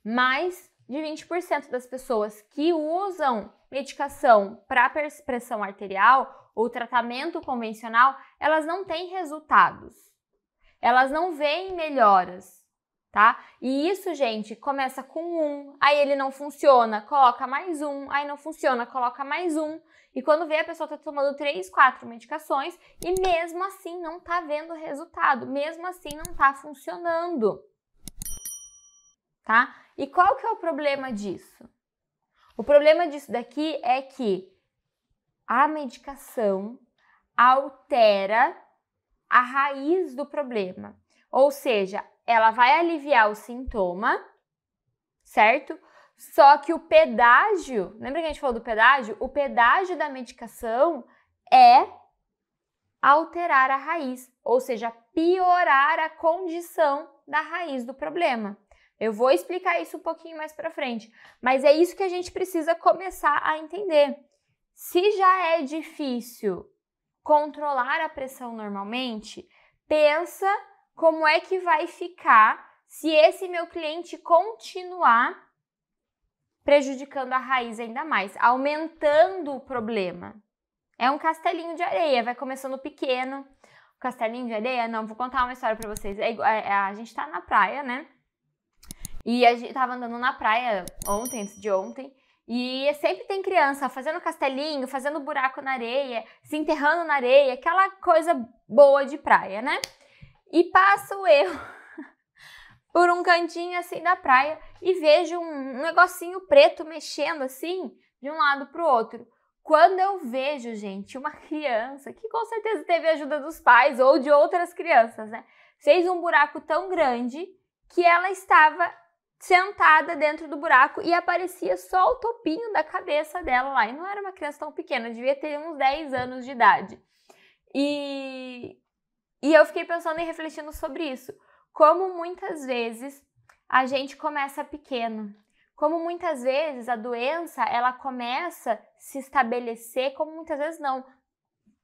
Mais de 20% das pessoas que usam medicação para pressão arterial ou tratamento convencional, elas não têm resultados. Elas não veem melhoras, tá? E isso, gente, começa com um, aí ele não funciona, coloca mais um, aí não funciona, coloca mais um. E quando vê, a pessoa tá tomando 3, 4 medicações e mesmo assim não tá vendo resultado, mesmo assim não tá funcionando, tá? E qual que é o problema disso? O problema disso daqui é que a medicação altera a raiz do problema. Ou seja, ela vai aliviar o sintoma, certo? Só que o pedágio, lembra que a gente falou do pedágio? O pedágio da medicação é alterar a raiz, ou seja, piorar a condição da raiz do problema. Eu vou explicar isso um pouquinho mais para frente, mas é isso que a gente precisa começar a entender. Se já é difícil controlar a pressão normalmente, pensa como é que vai ficar se esse meu cliente continuar prejudicando a raiz ainda mais, aumentando o problema. É um castelinho de areia, vai começando pequeno. O castelinho de areia, não, vou contar uma história pra vocês. A gente tá na praia, né? E a gente tava andando na praia ontem, antes de ontem, e sempre tem criança fazendo castelinho, fazendo buraco na areia, se enterrando na areia, aquela coisa boa de praia, né? E passo eu por um cantinho assim da praia e vejo um negocinho preto mexendo assim de um lado pro outro. Quando eu vejo, gente, uma criança que com certeza teve a ajuda dos pais ou de outras crianças, né? Fez um buraco tão grande que ela estava sentada dentro do buraco e aparecia só o topinho da cabeça dela lá. E não era uma criança tão pequena, devia ter uns 10 anos de idade. E eu fiquei pensando e refletindo sobre isso. Como muitas vezes a gente começa pequeno. Como muitas vezes a doença, ela começa a se estabelecer, como muitas vezes não.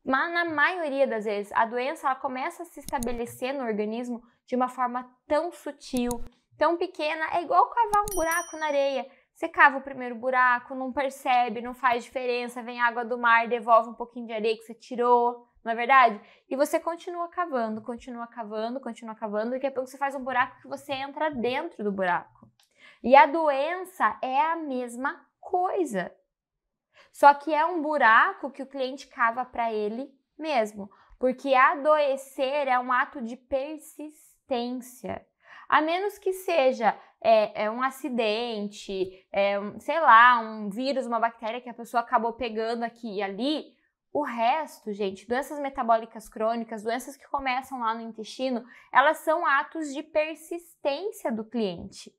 Mas na maioria das vezes, a doença ela começa a se estabelecer no organismo de uma forma tão sutil, tão pequena, é igual cavar um buraco na areia. Você cava o primeiro buraco, não percebe, não faz diferença, vem água do mar, devolve um pouquinho de areia que você tirou, não é verdade? E você continua cavando, daqui a pouco você faz um buraco que você entra dentro do buraco. E a doença é a mesma coisa. Só que é um buraco que o cliente cava para ele mesmo, porque adoecer é um ato de persistência. A menos que seja um acidente, sei lá, um vírus, uma bactéria que a pessoa acabou pegando aqui e ali, o resto, gente, doenças metabólicas crônicas, doenças que começam lá no intestino, elas são atos de persistência do cliente.